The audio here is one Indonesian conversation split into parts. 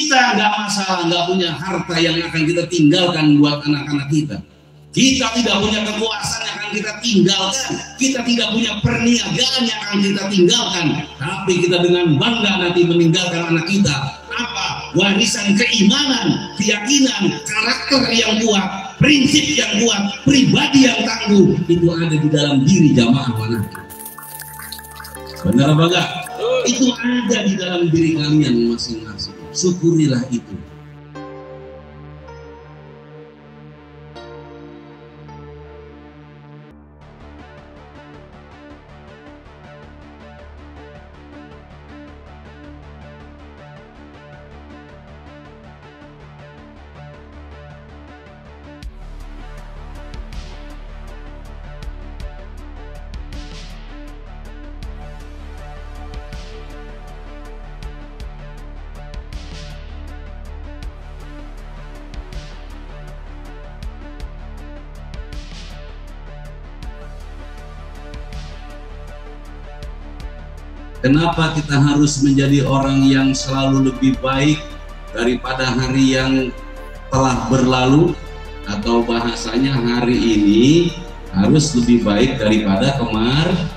Kita nggak masalah nggak punya harta yang akan kita tinggalkan buat anak-anak kita. Kita tidak punya kekuasaan yang akan kita tinggalkan. Kita tidak punya perniagaan yang akan kita tinggalkan. Tapi kita dengan bangga nanti meninggalkan anak kita apa? Warisan keimanan, keyakinan, karakter yang kuat, prinsip yang kuat, pribadi yang tangguh. Itu ada di dalam diri jamaah manakib. Benar apa enggak? Itu ada di dalam diri kalian masing-masing. Syukurilah itu. Kenapa kita harus menjadi orang yang selalu lebih baik daripada hari yang telah berlalu, atau bahasanya hari ini harus lebih baik daripada kemarin?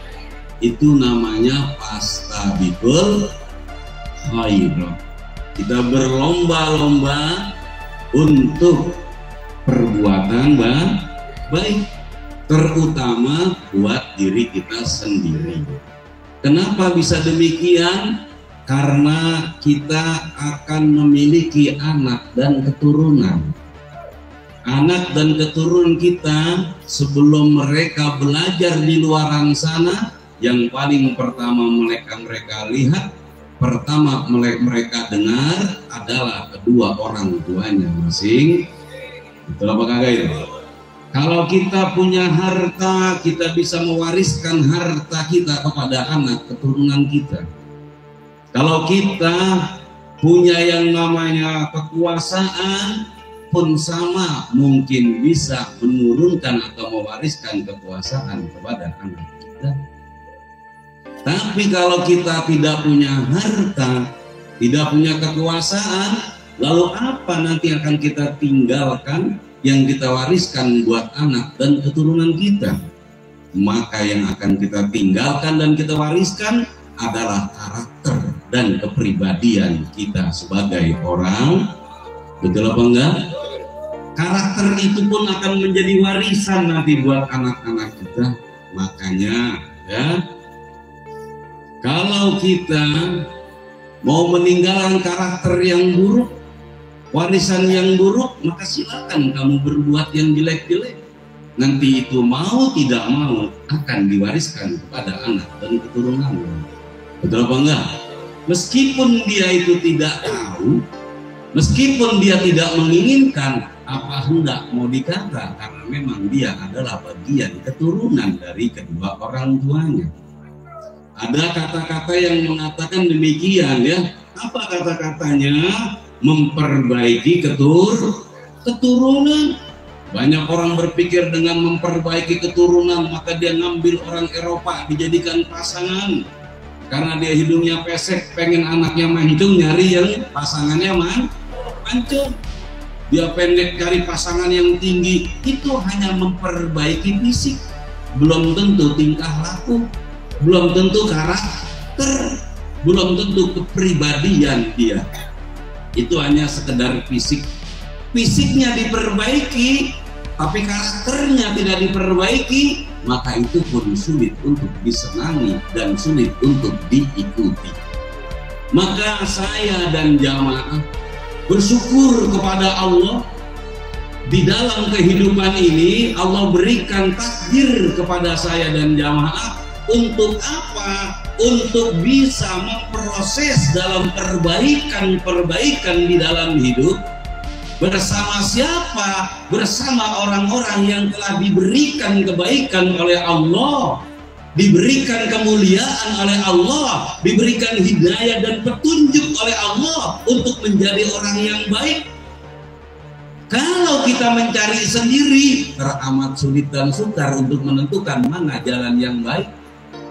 Itu namanya fastabiqul khairat. Kita berlomba-lomba untuk perbuatan baik, terutama buat diri kita sendiri. Kenapa bisa demikian? Karena kita akan memiliki anak dan keturunan. Anak dan keturunan kita sebelum mereka belajar di luaran sana, yang paling pertama mereka lihat, pertama mereka dengar adalah kedua orang tuanya masing. Betul apa kagak itu? Kalau kita punya harta, kita bisa mewariskan harta kita kepada anak keturunan kita. Kalau kita punya yang namanya kekuasaan pun sama, mungkin bisa menurunkan atau mewariskan kekuasaan kepada anak kita. Tapi kalau kita tidak punya harta, tidak punya kekuasaan, lalu apa nanti akan kita tinggalkan yang kita wariskan buat anak dan keturunan kita? Maka yang akan kita tinggalkan dan kita wariskan adalah karakter dan kepribadian kita sebagai orang. Betul apa enggak? Karakter itu pun akan menjadi warisan nanti buat anak-anak kita. Makanya ya, kalau kita mau meninggalkan karakter yang buruk, warisan yang buruk, maka silakan kamu berbuat yang jelek-jelek. Nanti itu mau tidak mau akan diwariskan kepada anak dan keturunanmu. Betul apa enggak? Meskipun dia itu tidak tahu, meskipun dia tidak menginginkan, apa hendak mau dikata, karena memang dia adalah bagian keturunan dari kedua orang tuanya. Ada kata-kata yang mengatakan demikian ya. Apa kata-katanya? Memperbaiki keturunan. Banyak orang berpikir dengan memperbaiki keturunan maka dia ngambil orang Eropa dijadikan pasangan, karena dia hidungnya pesek, pengen anaknya mancung, nyari yang pasangannya mancung. Dia pendek, cari pasangan yang tinggi. Itu hanya memperbaiki fisik, belum tentu tingkah laku, belum tentu karakter, belum tentu kepribadian dia. Itu hanya sekedar fisik. Fisiknya diperbaiki tapi karakternya tidak diperbaiki, maka itu pun sulit untuk disenangi dan sulit untuk diikuti. Maka saya dan jamaah bersyukur kepada Allah, di dalam kehidupan ini Allah berikan takdir kepada saya dan jamaah. Untuk apa? Untuk bisa memproses dalam perbaikan-perbaikan di dalam hidup. Bersama siapa? Bersama orang-orang yang telah diberikan kebaikan oleh Allah, diberikan kemuliaan oleh Allah, diberikan hidayah dan petunjuk oleh Allah untuk menjadi orang yang baik. Kalau kita mencari sendiri, teramat sulit dan sukar untuk menentukan mana jalan yang baik,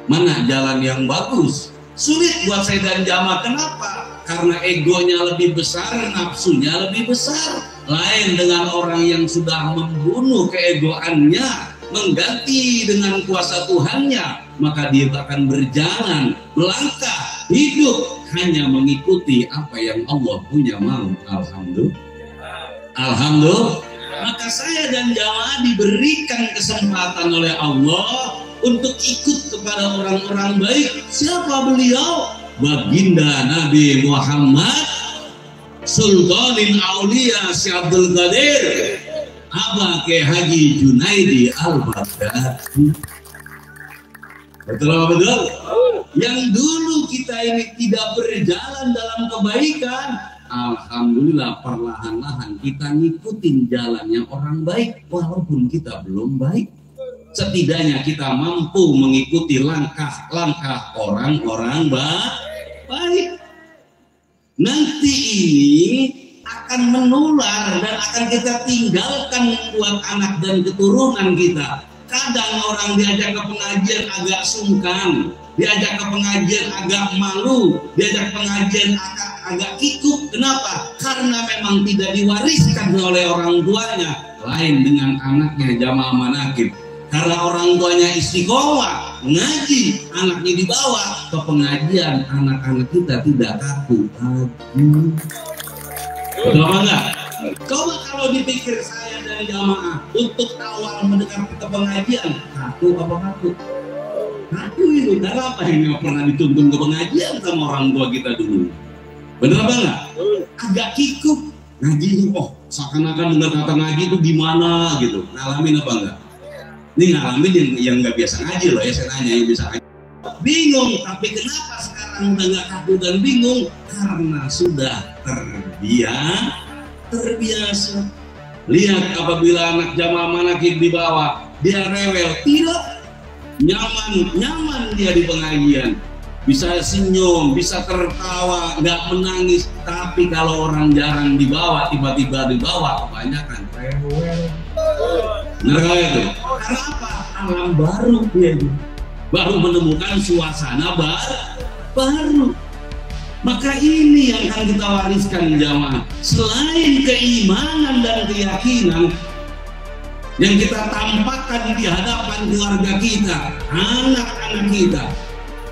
mana jalan yang bagus. Sulit buat saya dan jamaah. Kenapa? Karena egonya lebih besar, nafsunya lebih besar. Lain dengan orang yang sudah membunuh keegoannya, mengganti dengan kuasa Tuhannya, maka dia akan berjalan, melangkah, hidup hanya mengikuti apa yang Allah punya mau. Alhamdulillah. Alhamdulillah. Maka saya dan jamaah diberikan kesempatan oleh Allah untuk ikut kepada orang-orang baik. Siapa beliau? Baginda Nabi Muhammad Sultanin Aulia Syekh Abdul Qadir Aba Ke Haji Junaidi Al-Baghdadi. Betul? Yang dulu kita ini tidak berjalan dalam kebaikan, alhamdulillah perlahan-lahan kita ngikutin jalannya orang baik walaupun kita belum baik. Setidaknya kita mampu mengikuti langkah-langkah orang-orang baik. Nanti ini akan menular dan akan kita tinggalkan buat anak dan keturunan kita. Kadang orang diajak ke pengajian agak sungkan, diajak ke pengajian agak malu, diajak pengajian agak kikuk. Kenapa? Karena memang tidak diwariskan oleh orang tuanya. Lain dengan anaknya jamaah manakib. Karena orang tuanya istiqomah ngaji, anaknya dibawa ke pengajian, anak-anak kita tidak kaku lagi. Betul apa enggak? Coba kalau dipikir saya dari jamaah untuk awal mendengar ke pengajian, kaku apa kaku? Kaku itu, karena apa yang nggak pernah dituntun ke pengajian sama orang tua kita dulu. Bener apa enggak? Agak kikuk ngaji itu, seakan-akan dengar kata ngaji itu gimana gitu. Ngalamin apa enggak? Ini ngalamin yang nggak biasa ngaji loh ya, saya tanya yang bisa ngaji. Bingung, tapi kenapa sekarang udah nggak kaku dan bingung? Karena sudah terbiasa. Lihat apabila anak jamaah manakib dibawa, dia rewel, tidak nyaman dia di pengajian. Bisa senyum, bisa tertawa, nggak menangis. Tapi kalau orang jarang dibawa, tiba-tiba dibawa, kebanyakan rewel. Benar itu? Karena apa? Alam baru dia itu. Baru menemukan suasana baru. Maka ini yang akan kita wariskan jamaah. Selain keimanan dan keyakinan yang kita tampakkan di hadapan keluarga kita, anak-anak kita,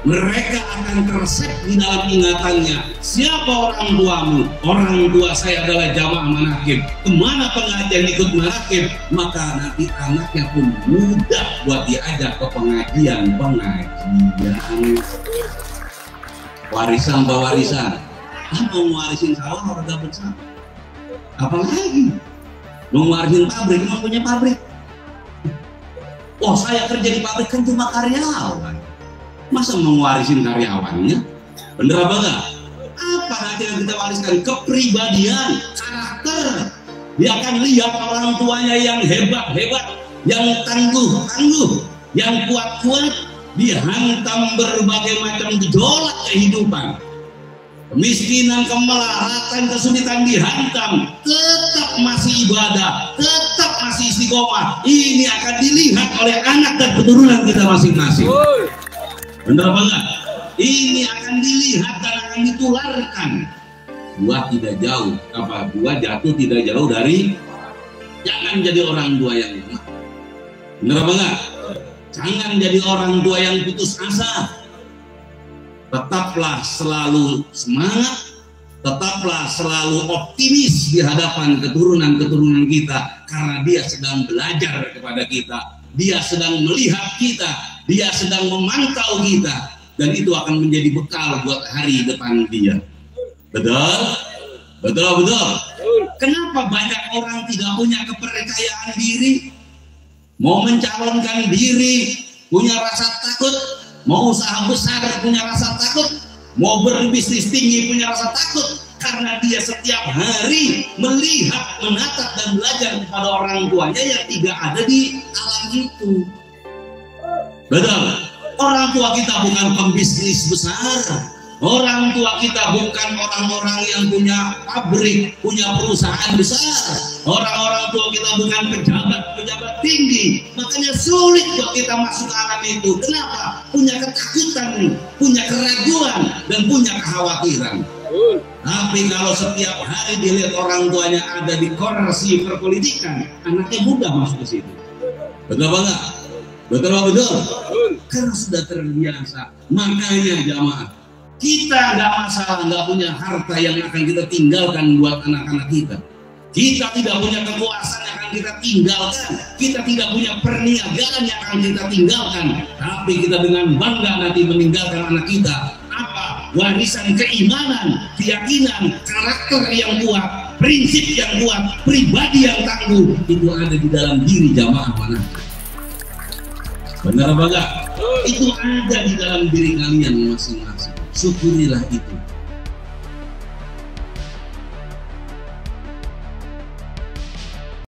mereka akan tersep di dalam ingatannya. Siapa orang tuamu? Orang tua saya adalah jamaah manakib. Kemana pengajian ikut manakib? Maka nanti anaknya pun mudah buat diajak ke pengajian. Warisan pewarisan. Mau ngwarisin sawah orang dapat sawah. Apalagi mau ngwarisin pabrik, mau punya pabrik. Saya kerja di pabrik kan cuma karyawan. Masa mewarisin karyawannya? Bener apa enggak? Apa nanti yang kita wariskan? Kepribadian, karakter. Dia akan lihat orang tuanya yang hebat-hebat, yang tangguh-tangguh, yang kuat-kuat, dihantam berbagai macam gejolak kehidupan. Kemiskinan, kemelaratan, kesulitan dihantam, tetap masih ibadah, tetap masih istiqomah. Ini akan dilihat oleh anak dan keturunan kita masing-masing. Benar apa enggak? Ini akan dilihat dan akan ditularkan. Buah tidak jauh, buah jatuh tidak jauh dari. Jangan jadi orang tua yang lemah. Benar apa enggak? Jangan jadi orang tua yang putus asa. Tetaplah selalu semangat, tetaplah selalu optimis di hadapan keturunan-keturunan kita, karena dia sedang belajar kepada kita, dia sedang melihat kita, dia sedang memantau kita, dan itu akan menjadi bekal buat hari depan dia. Betul? Betul. Kenapa banyak orang tidak punya kepercayaan diri? Mau mencalonkan diri, punya rasa takut. Mau usaha besar, punya rasa takut. Mau berbisnis tinggi, punya rasa takut. Karena dia setiap hari melihat, menatap, dan belajar kepada orang tuanya yang tidak ada di alam itu. Betul. Orang tua kita bukan pembisnis besar. Orang tua kita bukan orang-orang yang punya pabrik, punya perusahaan besar. Orang-orang tua kita bukan pejabat tinggi. Makanya sulit buat kita masuk ke alam itu. Kenapa? Punya ketakutan, punya keraguan, dan punya kekhawatiran. Tapi kalau setiap hari dilihat orang tuanya ada di korasi perpolitikan, anaknya mudah masuk ke situ. Betul apa enggak? Betul apa betul? Karena sudah terbiasa. Makanya jamaah, kita nggak masalah nggak punya harta yang akan kita tinggalkan buat anak-anak kita. Kita tidak punya kekuasaan yang akan kita tinggalkan. Kita tidak punya perniagaan yang akan kita tinggalkan. Tapi kita dengan bangga nanti meninggalkan anak kita apa? Warisan keimanan, keyakinan, karakter yang kuat, prinsip yang kuat, pribadi yang tangguh. Itu ada di dalam diri jamaah mana? Benar apa enggak? Itu ada di dalam diri kalian masing-masing. Syukurilah itu.